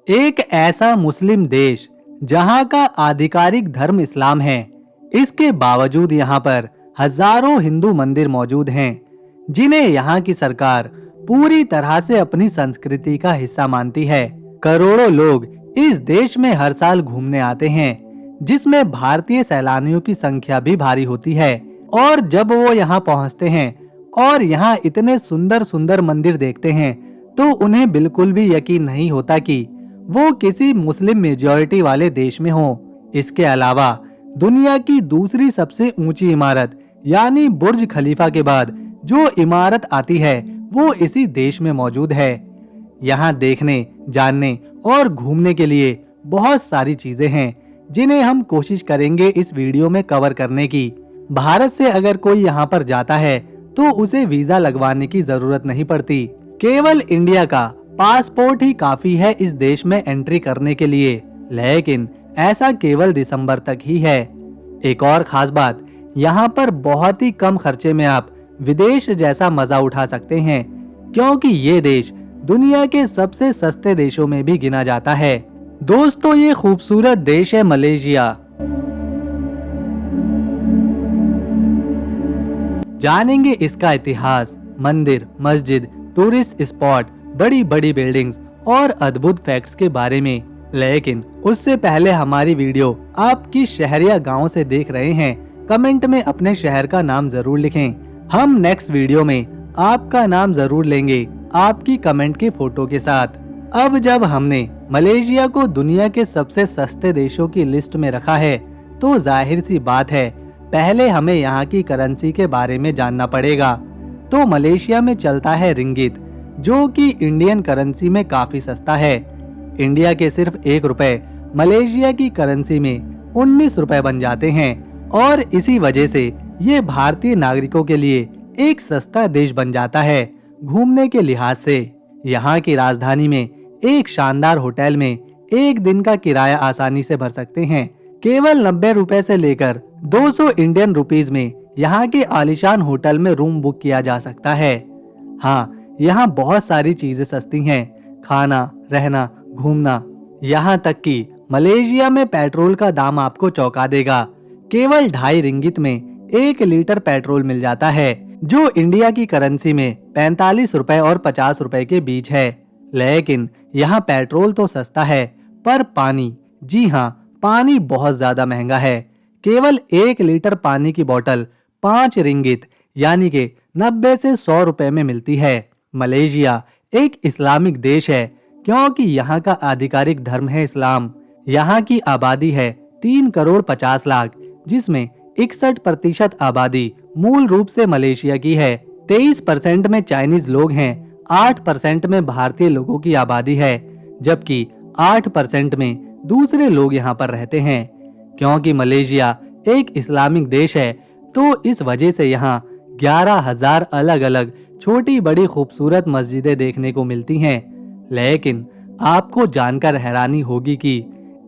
एक ऐसा मुस्लिम देश जहां का आधिकारिक धर्म इस्लाम है, इसके बावजूद यहां पर हजारों हिंदू मंदिर मौजूद हैं, जिन्हें यहां की सरकार पूरी तरह से अपनी संस्कृति का हिस्सा मानती है। करोड़ों लोग इस देश में हर साल घूमने आते हैं, जिसमें भारतीय सैलानियों की संख्या भी भारी होती है। और जब वो यहाँ पहुँचते हैं और यहाँ इतने सुंदर सुंदर मंदिर देखते हैं, तो उन्हें बिल्कुल भी यकीन नहीं होता कि वो किसी मुस्लिम मेजॉरिटी वाले देश में हो। इसके अलावा दुनिया की दूसरी सबसे ऊंची इमारत यानी बुर्ज खलीफा के बाद जो इमारत आती है वो इसी देश में मौजूद है। यहाँ देखने, जानने और घूमने के लिए बहुत सारी चीजें हैं, जिन्हें हम कोशिश करेंगे इस वीडियो में कवर करने की। भारत से अगर कोई यहाँ पर जाता है तो उसे वीजा लगवाने की जरूरत नहीं पड़ती। केवल इंडिया का पासपोर्ट ही काफी है इस देश में एंट्री करने के लिए, लेकिन ऐसा केवल दिसंबर तक ही है। एक और खास बात, यहाँ पर बहुत ही कम खर्चे में आप विदेश जैसा मजा उठा सकते हैं, क्योंकि ये देश दुनिया के सबसे सस्ते देशों में भी गिना जाता है। दोस्तों, ये खूबसूरत देश है मलेशिया। जानेंगे इसका इतिहास, मंदिर, मस्जिद, टूरिस्ट स्पॉट, बड़ी बड़ी बिल्डिंग्स और अद्भुत फैक्ट्स के बारे में। लेकिन उससे पहले हमारी वीडियो आप किस शहर या गांव से देख रहे हैं, कमेंट में अपने शहर का नाम जरूर लिखें। हम नेक्स्ट वीडियो में आपका नाम जरूर लेंगे आपकी कमेंट के फोटो के साथ। अब जब हमने मलेशिया को दुनिया के सबसे सस्ते देशों की लिस्ट में रखा है, तो जाहिर सी बात है पहले हमें यहाँ की करेंसी के बारे में जानना पड़ेगा। तो मलेशिया में चलता है रिंगित, जो कि इंडियन करेंसी में काफी सस्ता है। इंडिया के सिर्फ 1 रुपए मलेशिया की करेंसी में 19 रुपए बन जाते हैं, और इसी वजह से ये भारतीय नागरिकों के लिए एक सस्ता देश बन जाता है घूमने के लिहाज से। यहाँ की राजधानी में एक शानदार होटल में एक दिन का किराया आसानी से भर सकते हैं। केवल 90 रुपए से लेकर 200 इंडियन रुपीज में यहाँ के आलीशान होटल में रूम बुक किया जा सकता है। हाँ, यहाँ बहुत सारी चीजें सस्ती हैं, खाना, रहना, घूमना। यहाँ तक कि मलेशिया में पेट्रोल का दाम आपको चौंका देगा। केवल 2.5 रिंगित में 1 लीटर पेट्रोल मिल जाता है, जो इंडिया की करेंसी में 45 रुपए और 50 रुपए के बीच है। लेकिन यहाँ पेट्रोल तो सस्ता है, पर पानी, जी हाँ, पानी बहुत ज्यादा महंगा है। केवल 1 लीटर पानी की बोतल 5 रिंगित यानी कि 90 से 100 रुपए में मिलती है। मलेशिया एक इस्लामिक देश है, क्योंकि यहाँ का आधिकारिक धर्म है इस्लाम। यहाँ की आबादी है 3 करोड़ 50 लाख, जिसमें 61% आबादी मूल रूप से मलेशिया की है। 23% में चाइनीज लोग हैं, 8% में भारतीय लोगों की आबादी है, जबकि 8% में दूसरे लोग यहाँ पर रहते हैं। क्योंकि मलेशिया एक इस्लामिक देश है, तो इस वजह से यहाँ 11,000 अलग अलग छोटी बड़ी खूबसूरत मस्जिदें देखने को मिलती हैं। लेकिन आपको जानकर हैरानी होगी कि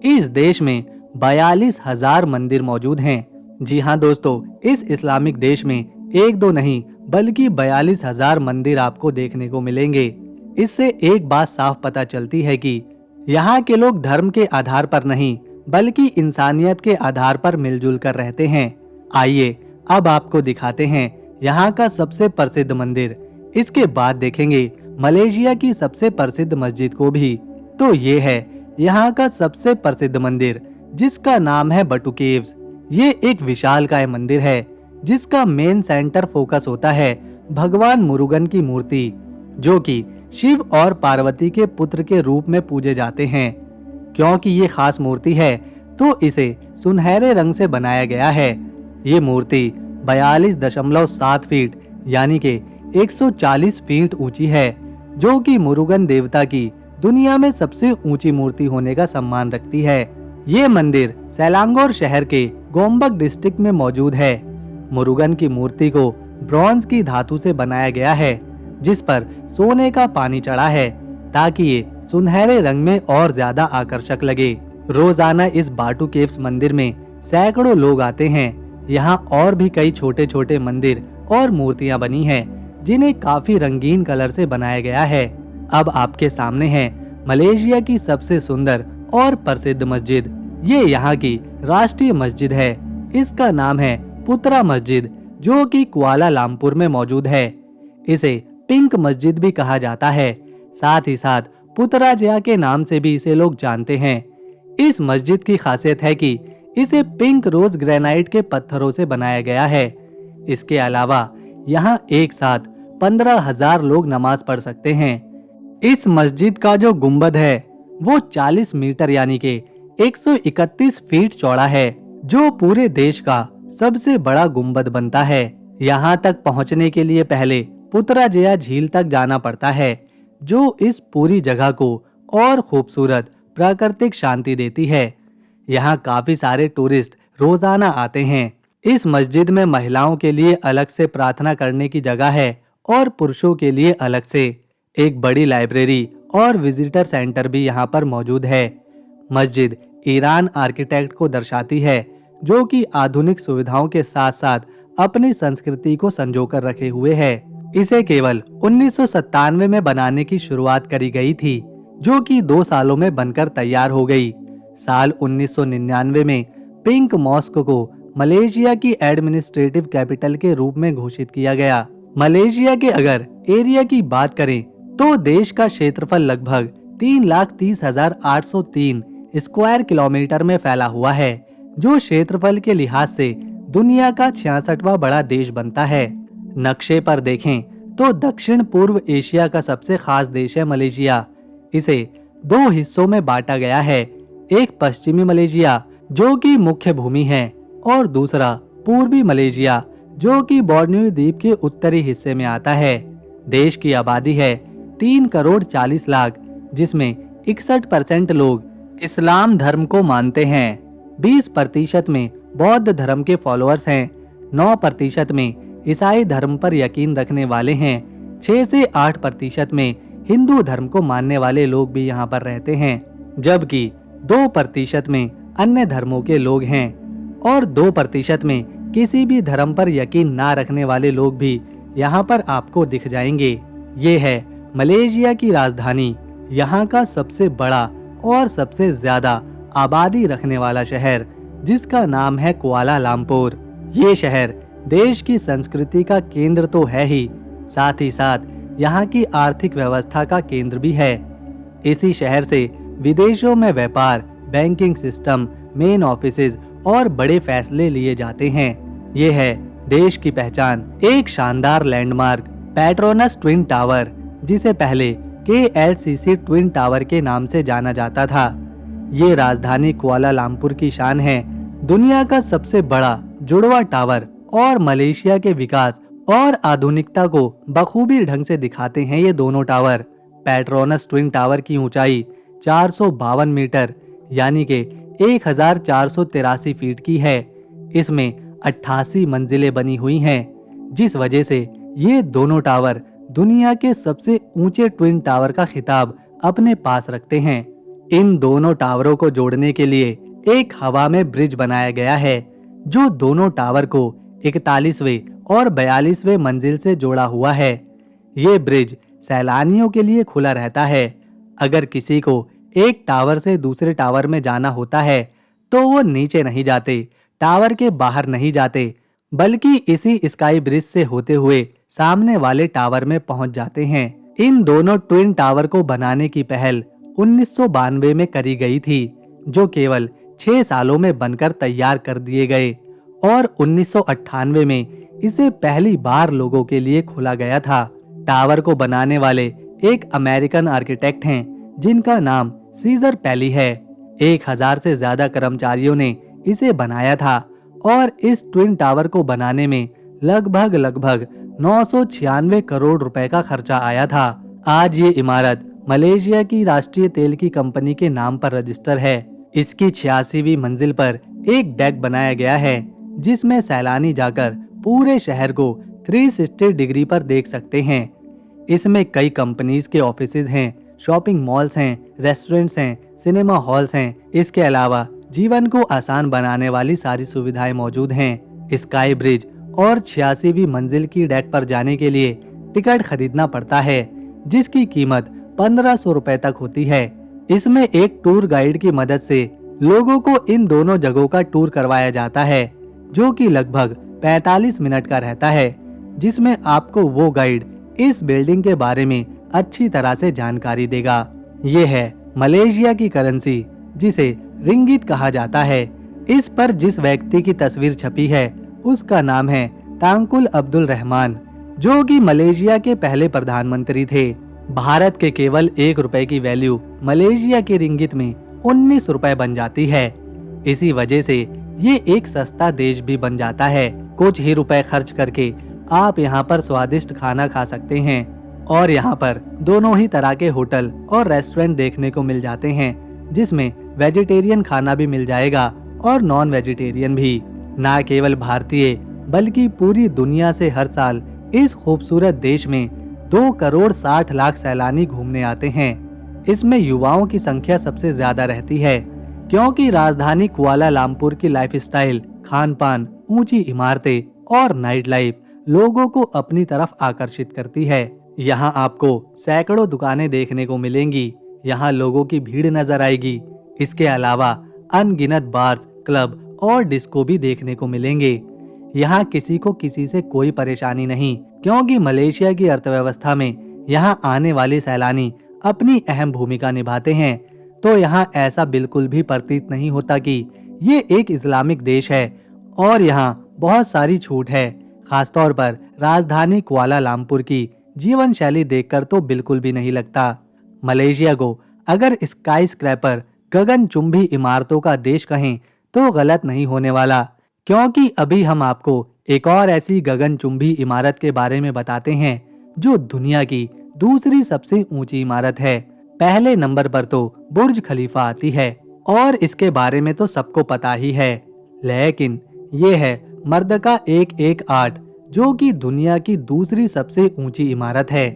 इस देश में 42,000 मंदिर मौजूद हैं। जी हाँ दोस्तों, इस इस्लामिक देश में 1-2 नहीं बल्कि 42,000 मंदिर आपको देखने को मिलेंगे। इससे एक बात साफ पता चलती है कि यहाँ के लोग धर्म के आधार पर नहीं बल्कि इंसानियत के आधार पर मिलजुल कर रहते हैं। आइए अब आपको दिखाते हैं यहाँ का सबसे प्रसिद्ध मंदिर। इसके बाद देखेंगे मलेशिया की सबसे प्रसिद्ध मस्जिद को भी। तो ये है यहाँ का सबसे प्रसिद्ध मंदिर, जिसका नाम है बटू केव्स। ये एक विशालकाय मंदिर है, जिसका मेन सेंटर फोकस होता है भगवान मुरुगन की मूर्ति, जो कि शिव और पार्वती के पुत्र के रूप में पूजे जाते हैं। क्योंकि ये खास मूर्ति है, तो इसे सुनहरे रंग से बनाया गया है। ये मूर्ति 42.7 फीट यानी कि 140 फीट ऊंची है, जो कि मुरुगन देवता की दुनिया में सबसे ऊंची मूर्ति होने का सम्मान रखती है। ये मंदिर सेलांगोर शहर के गोम्बक डिस्ट्रिक्ट में मौजूद है। मुरुगन की मूर्ति को ब्रॉन्ज की धातु से बनाया गया है, जिस पर सोने का पानी चढ़ा है, ताकि ये सुनहरे रंग में और ज्यादा आकर्षक लगे। रोजाना इस बाटू केव्स मंदिर में सैकड़ों लोग आते हैं। यहाँ और भी कई छोटे छोटे मंदिर और मूर्तियां बनी हैं, जिन्हें काफी रंगीन कलर से बनाया गया है। अब आपके सामने है मलेशिया की सबसे सुंदर और प्रसिद्ध मस्जिद। ये यहाँ की राष्ट्रीय मस्जिद है। इसका नाम है पुत्रा मस्जिद, जो कि कुआलालंपुर में मौजूद है। इसे पिंक मस्जिद भी कहा जाता है। साथ ही साथ पुतराजया के नाम से भी इसे लोग जानते हैं। इस मस्जिद की खासियत है कि इसे पिंक रोज ग्रेनाइट के पत्थरों से बनाया गया है। इसके अलावा यहाँ एक साथ 15,000 लोग नमाज पढ़ सकते हैं। इस मस्जिद का जो गुंबद है वो 40 मीटर यानी कि 131 फीट चौड़ा है, जो पूरे देश का सबसे बड़ा गुंबद बनता है। यहाँ तक पहुँचने के लिए पहले पुतराजया झील तक जाना पड़ता है, जो इस पूरी जगह को और खूबसूरत प्राकृतिक शांति देती है। यहाँ काफी सारे टूरिस्ट रोजाना आते हैं। इस मस्जिद में महिलाओं के लिए अलग से प्रार्थना करने की जगह है और पुरुषों के लिए अलग से। एक बड़ी लाइब्रेरी और विजिटर सेंटर भी यहाँ पर मौजूद है। मस्जिद ईरान आर्किटेक्ट को दर्शाती है, जो कि आधुनिक सुविधाओं के साथ साथ अपनी संस्कृति को संजोकर रखे हुए है। इसे केवल 1997 में बनाने की शुरुआत करी गई थी, जो कि 2 सालों में बनकर तैयार हो गई। साल 1999 में पिंक मॉस्क को मलेशिया की एडमिनिस्ट्रेटिव कैपिटल के रूप में घोषित किया गया। मलेशिया के अगर एरिया की बात करें तो देश का क्षेत्रफल लगभग 3,30,803 स्क्वायर किलोमीटर में फैला हुआ है, जो क्षेत्रफल के लिहाज से दुनिया का 66वां बड़ा देश बनता है। नक्शे पर देखें तो दक्षिण पूर्व एशिया का सबसे खास देश है मलेशिया। इसे 2 हिस्सों में बांटा गया है, एक पश्चिमी मलेशिया जो कि मुख्य भूमि है और दूसरा पूर्वी मलेशिया जो कि बोर्नियो द्वीप के उत्तरी हिस्से में आता है। देश की आबादी है 3,40,00,000, जिसमें 61% लोग इस्लाम धर्म को मानते हैं, 20% में बौद्ध धर्म के फॉलोअर्स हैं, 9% में ईसाई धर्म पर यकीन रखने वाले हैं, 6 से 8% में हिंदू धर्म को मानने वाले लोग भी यहाँ पर रहते हैं, जबकि 2% में अन्य धर्मों के लोग हैं और 2% में किसी भी धर्म पर यकीन ना रखने वाले लोग भी यहाँ पर आपको दिख जाएंगे। ये है मलेशिया की राजधानी, यहाँ का सबसे बड़ा और सबसे ज्यादा आबादी रखने वाला शहर, जिसका नाम है कुआलालंपुर। ये शहर देश की संस्कृति का केंद्र तो है ही, साथ ही साथ यहाँ की आर्थिक व्यवस्था का केंद्र भी है। इसी शहर से विदेशों में व्यापार, बैंकिंग सिस्टम, मेन ऑफिसेज और बड़े फैसले लिए जाते हैं। ये है देश की पहचान, एक शानदार लैंडमार्क पेट्रोनस ट्विन टावर, जिसे पहले KLCC ट्विन टावर के नाम से जाना जाता था। ये राजधानी कुआलालंपुर की शान है, दुनिया का सबसे बड़ा जुड़वा टावर और मलेशिया के विकास और आधुनिकता को बखूबी ढंग से दिखाते हैं ये दोनों टावर। पेट्रोनस ट्विन टावर की ऊंचाई 452 मीटर यानी कि 1,483 फीट की है। इसमें 88 मंजिलें बनी हुई हैं, जिस वजह से ये दोनों टावर दुनिया के सबसे ऊंचे ट्विन टावर का खिताब अपने पास रखते हैं। इन दोनों टावरों को जोड़ने के लिए एक हवा में ब्रिज बनाया गया है, जो दोनों टावर को 41वें और 42वें मंजिल से जोड़ा हुआ है। ये ब्रिज सैलानियों के लिए खुला रहता है। अगर किसी को एक टावर से दूसरे टावर में जाना होता है तो वो नीचे नहीं जाते, टावर के बाहर नहीं जाते, बल्कि इसी स्काई ब्रिज से होते हुए सामने वाले टावर में पहुंच जाते हैं। इन दोनों ट्विन टावर को बनाने की पहल 1992 में करी गई थी, जो केवल 6 सालों में बनकर तैयार कर दिए गए और 1998 में इसे पहली बार लोगों के लिए खोला गया था। टावर को बनाने वाले एक अमेरिकन आर्किटेक्ट हैं, जिनका नाम सीजर पैली है। 1000 से ज्यादा कर्मचारियों ने इसे बनाया था और इस ट्विन टावर को बनाने में लगभग 996 करोड़ रुपए का खर्चा आया था। आज ये इमारत मलेशिया की राष्ट्रीय तेल की कंपनी के नाम पर रजिस्टर है। इसकी 86वीं मंजिल पर एक डेक बनाया गया है, जिसमें सैलानी जाकर पूरे शहर को 360 डिग्री पर देख सकते हैं। इसमें कई कंपनीज के ऑफिसेज हैं, शॉपिंग मॉल्स हैं, रेस्टोरेंट्स हैं, सिनेमा हॉल्स हैं। इसके अलावा जीवन को आसान बनाने वाली सारी सुविधाएं मौजूद हैं। स्काई ब्रिज और 86वीं मंजिल की डेक पर जाने के लिए टिकट खरीदना पड़ता है, जिसकी कीमत 1500 रुपए तक होती है। इसमें एक टूर गाइड की मदद से लोगों को इन दोनों जगहों का टूर करवाया जाता है, जो कि लगभग 45 मिनट का रहता है, जिसमें आपको वो गाइड इस बिल्डिंग के बारे में अच्छी तरह से जानकारी देगा। ये है मलेशिया की करेंसी, जिसे रिंगिट कहा जाता है। इस पर जिस व्यक्ति की तस्वीर छपी है उसका नाम है तांकुल अब्दुल रहमान, जो कि मलेशिया के पहले प्रधानमंत्री थे। भारत के केवल 1 रुपए की वैल्यू मलेशिया के रिंगिट में 19 रुपए बन जाती है। इसी वजह से ये एक सस्ता देश भी बन जाता है। कुछ ही रुपए खर्च करके आप यहाँ पर स्वादिष्ट खाना खा सकते हैं और यहाँ पर दोनों ही तरह के होटल और रेस्टोरेंट देखने को मिल जाते हैं, जिसमें वेजिटेरियन खाना भी मिल जाएगा और नॉन वेजिटेरियन भी। न केवल भारतीय बल्कि पूरी दुनिया से हर साल इस खूबसूरत देश में 2 करोड़ 60 लाख सैलानी घूमने आते हैं। इसमें युवाओं की संख्या सबसे ज्यादा रहती है, क्योंकि राजधानी कुआलालंपुर की लाइफस्टाइल, खान पान, ऊंची इमारतें और नाइट लाइफ लोगों को अपनी तरफ आकर्षित करती है। यहाँ आपको सैकड़ों दुकानें देखने को मिलेंगी। यहाँ लोगों की भीड़ नजर आएगी। इसके अलावा अनगिनत बार्स, क्लब और डिस्को भी देखने को मिलेंगे। यहाँ किसी को किसी से कोई परेशानी नहीं, क्योंकि मलेशिया की अर्थव्यवस्था में यहाँ आने वाले सैलानी अपनी अहम भूमिका निभाते हैं। तो यहाँ ऐसा बिल्कुल भी प्रतीत नहीं होता कि ये एक इस्लामिक देश है। और यहाँ बहुत सारी छूट है, खासतौर पर राजधानी कुआलालंपुर की जीवन शैली देखकर तो बिल्कुल भी नहीं लगता। मलेशिया को अगर स्काई स्क्रैपर, गगनचुंबी इमारतों का देश कहें तो गलत नहीं होने वाला, क्योंकि अभी हम आपको एक और ऐसी गगनचुंबी इमारत के बारे में बताते हैं जो दुनिया की दूसरी सबसे ऊंची इमारत है। पहले नंबर पर तो बुर्ज खलीफा आती है और इसके बारे में तो सबको पता ही है, लेकिन ये है मर्दका 118, जो कि दुनिया की दूसरी सबसे ऊंची इमारत है।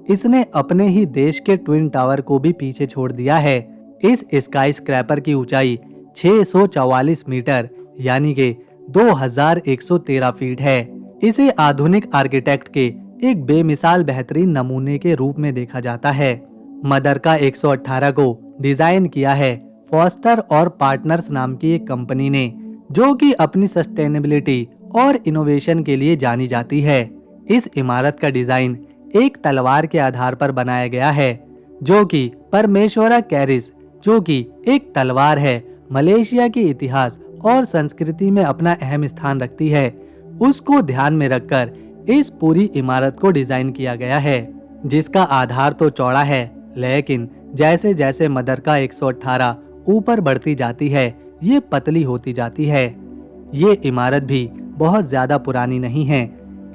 इसने अपने ही देश के ट्विन टावर को भी पीछे छोड़ दिया है। इस स्काई स्क्रैपर की ऊंचाई 644 मीटर यानी कि 2113 फीट है। इसे आधुनिक आर्किटेक्ट के एक बेमिसाल बेहतरीन नमूने के रूप में देखा जाता है। मदरका 118 को डिजाइन किया है फॉस्टर और पार्टनर्स नाम की एक कंपनी ने, जो कि अपनी सस्टेनेबिलिटी और इनोवेशन के लिए जानी जाती है। इस इमारत का डिजाइन एक तलवार के आधार पर बनाया गया है, जो कि परमेश्वरा कैरिस, जो कि एक तलवार है, मलेशिया के इतिहास और संस्कृति में अपना अहम स्थान रखती है। उसको ध्यान में रखकर इस पूरी इमारत को डिजाइन किया गया है, जिसका आधार तो चौड़ा है, लेकिन जैसे जैसे मदरका 118 ऊपर बढ़ती जाती है ये पतली होती जाती है। ये इमारत भी बहुत ज्यादा पुरानी नहीं है।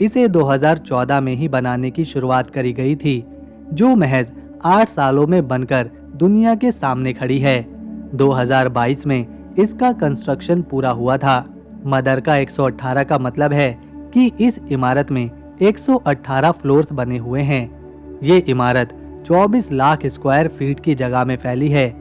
इसे 2014 में ही बनाने की शुरुआत करी गई थी, जो महज 8 सालों में बनकर दुनिया के सामने खड़ी है। 2022 में इसका कंस्ट्रक्शन पूरा हुआ था। मदरका 118 का मतलब है कि इस इमारत में 118 फ्लोर्स बने हुए हैं। ये इमारत 24 लाख स्क्वायर फीट की जगह में फैली है।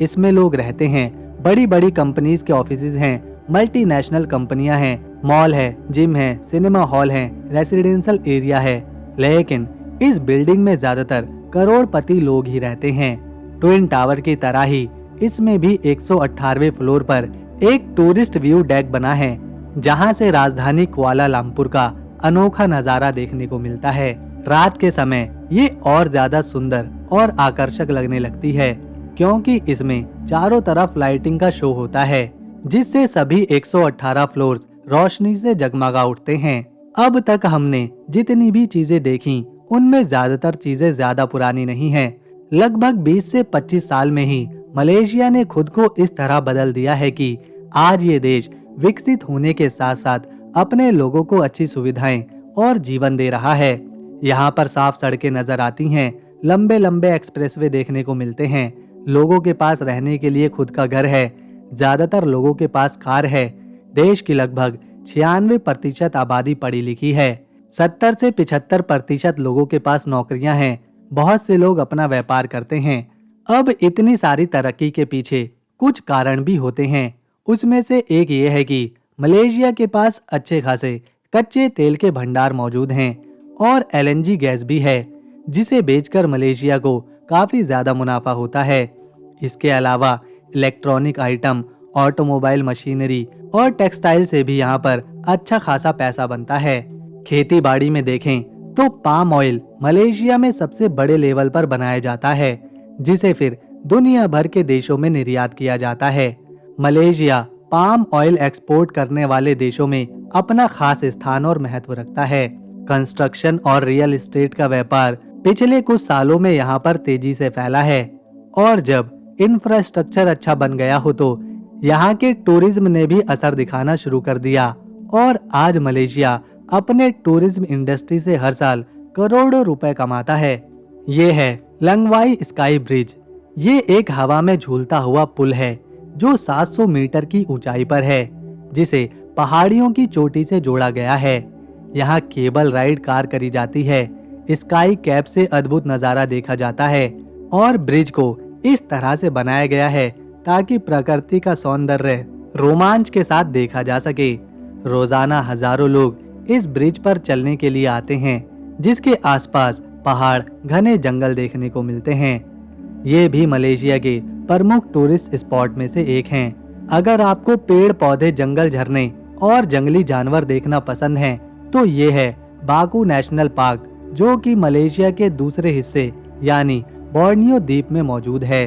इसमें लोग रहते हैं, बड़ी बड़ी कंपनीज के ऑफिसेज हैं, मल्टीनेशनल कंपनियां हैं, मॉल है, जिम है, सिनेमा हॉल है, रेसिडेंशियल एरिया है। लेकिन इस बिल्डिंग में ज्यादातर करोड़पति लोग ही रहते हैं। ट्विन टावर की तरह ही इसमें भी 118वें फ्लोर पर एक टूरिस्ट व्यू डेक बना है, जहां से राजधानी कुआलालंपुर का अनोखा नजारा देखने को मिलता है। रात के समय ये और ज्यादा सुंदर और आकर्षक लगने लगती है, क्योंकि इसमें चारों तरफ लाइटिंग का शो होता है, जिससे सभी 118 फ्लोर्स रोशनी से जगमगा उठते हैं। अब तक हमने जितनी भी चीजें देखी उनमें ज्यादातर चीजें ज्यादा पुरानी नहीं हैं। लगभग 20 से 25 साल में ही मलेशिया ने खुद को इस तरह बदल दिया है कि आज ये देश विकसित होने के साथ साथ अपने लोगों को अच्छी सुविधाएं और जीवन दे रहा है। यहाँ पर साफ सड़कें नजर आती हैं, लंबे लंबे एक्सप्रेसवे देखने को मिलते हैं, लोगों के पास रहने के लिए खुद का घर है, ज्यादातर लोगों के पास कार है। देश की लगभग 96% आबादी पढ़ी लिखी है। 70 से 75% लोगों के पास नौकरियां हैं। बहुत से लोग अपना व्यापार करते हैं। अब इतनी सारी तरक्की के पीछे कुछ कारण भी होते हैं। उसमें से एक ये है कि मलेशिया के पास अच्छे खासे कच्चे तेल के भंडार मौजूद हैं और LNG गैस भी है, जिसे बेचकर मलेशिया को काफी ज्यादा मुनाफा होता है। इसके अलावा इलेक्ट्रॉनिक आइटम, ऑटोमोबाइल मशीनरी और टेक्सटाइल से भी यहाँ पर अच्छा खासा पैसा बनता है। खेती बाड़ी में देखें तो पाम ऑयल मलेशिया में सबसे बड़े लेवल पर बनाया जाता है, जिसे फिर दुनिया भर के देशों में निर्यात किया जाता है। मलेशिया पाम ऑयल एक्सपोर्ट करने वाले देशों में अपना खास स्थान और महत्व रखता है। कंस्ट्रक्शन और रियल एस्टेट का व्यापार पिछले कुछ सालों में यहाँ पर तेजी से फैला है और जब इंफ्रास्ट्रक्चर अच्छा बन गया हो तो यहाँ के टूरिज्म ने भी असर दिखाना शुरू कर दिया और आज मलेशिया अपने टूरिज्म इंडस्ट्री से हर साल करोड़ों रुपए कमाता है। ये है लंगवाई स्काई ब्रिज। ये एक हवा में झूलता हुआ पुल है जो 700 मीटर की ऊंचाई पर है, जिसे पहाड़ियों की चोटी से जोड़ा गया है। यहाँ केबल राइड कार करी जाती है, स्काई कैप से अद्भुत नजारा देखा जाता है और ब्रिज को इस तरह से बनाया गया है ताकि प्रकृति का सौंदर्य रोमांच के साथ देखा जा सके। रोजाना हजारों लोग इस ब्रिज पर चलने के लिए आते हैं, जिसके आसपास पहाड़, घने जंगल देखने को मिलते हैं। ये भी मलेशिया के प्रमुख टूरिस्ट स्पॉट में से एक हैं। अगर आपको पेड़ पौधे, जंगल, झरने और जंगली जानवर देखना पसंद है तो ये है बाकू नेशनल पार्क, जो कि मलेशिया के दूसरे हिस्से यानी बोर्नियो द्वीप में मौजूद है।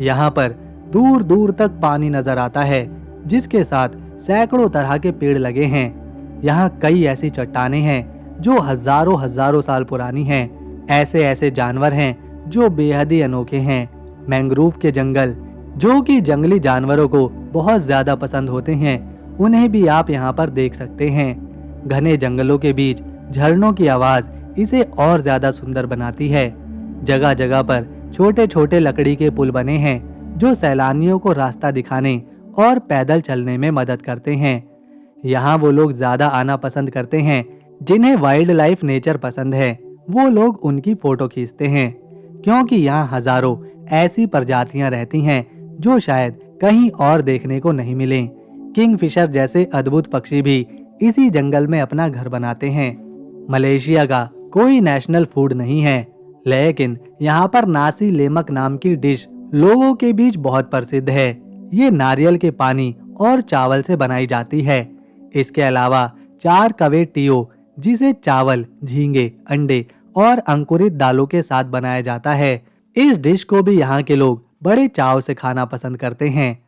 यहाँ पर दूर दूर तक पानी नजर आता है, जिसके साथ सैकड़ों तरह के पेड़ लगे हैं। यहाँ कई ऐसी चट्टानें हैं जो हजारों साल पुरानी हैं। ऐसे ऐसे जानवर हैं जो बेहद ही अनोखे हैं। मैंग्रोव के जंगल, जो कि जंगली जानवरों को बहुत ज्यादा पसंद होते हैं, उन्हें भी आप यहाँ पर देख सकते हैं। घने जंगलों के बीच झरनों की आवाज इसे और ज्यादा सुंदर बनाती है। जगह जगह पर छोटे छोटे लकड़ी के पुल बने हैं जो सैलानियों को रास्ता दिखाने और पैदल चलने में मदद करते हैं। यहाँ वो लोग ज्यादा आना पसंद करते हैं जिन्हें वाइल्ड लाइफ नेचर पसंद है। वो लोग उनकी फोटो खींचते हैं क्योंकि यहाँ हजारों ऐसी प्रजातियां रहती हैं जो शायद कहीं और देखने को नहीं मिले। किंगफिशर जैसे अद्भुत पक्षी भी इसी जंगल में अपना घर बनाते हैं। मलेशिया का कोई नेशनल फूड नहीं है, लेकिन यहाँ पर नासी लेमक नाम की डिश लोगों के बीच बहुत प्रसिद्ध है। ये नारियल के पानी और चावल से बनाई जाती है। इसके अलावा चार कवे टियो, जिसे चावल, झींगे, अंडे और अंकुरित दालों के साथ बनाया जाता है। इस डिश को भी यहाँ के लोग बड़े चाव से खाना पसंद करते हैं।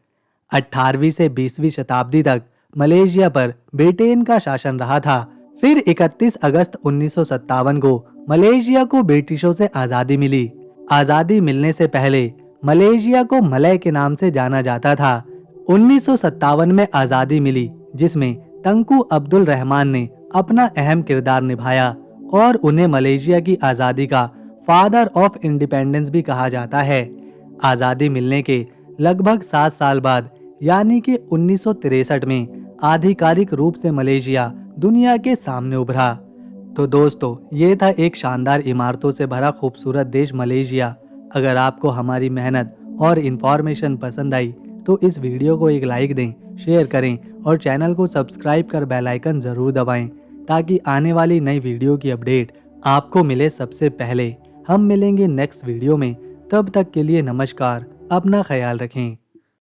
18वीं से 20वीं शताब्दी तक मलेशिया पर ब्रिटेन का शासन रहा था। फिर 31 अगस्त 1957 को मलेशिया को ब्रिटिशों से आजादी मिली। आजादी मिलने से पहले मलेशिया को मलय के नाम से जाना जाता था। 1957 में आजादी मिली, जिसमें तंकु अब्दुल रहमान ने अपना अहम किरदार निभाया और उन्हें मलेशिया की आजादी का फादर ऑफ इंडिपेंडेंस भी कहा जाता है। आजादी मिलने के लगभग 7 साल बाद यानी कि 1963 में आधिकारिक रूप से मलेशिया दुनिया के सामने उभरा। तो दोस्तों, ये था एक शानदार इमारतों से भरा खूबसूरत देश मलेशिया। अगर आपको हमारी मेहनत और इन्फॉर्मेशन पसंद आई तो इस वीडियो को एक लाइक दें, शेयर करें और चैनल को सब्सक्राइब कर बेल आइकन जरूर दबाएं ताकि आने वाली नई वीडियो की अपडेट आपको मिले सबसे पहले। हम मिलेंगे नेक्स्ट वीडियो में, तब तक के लिए नमस्कार, अपना ख्याल रखें।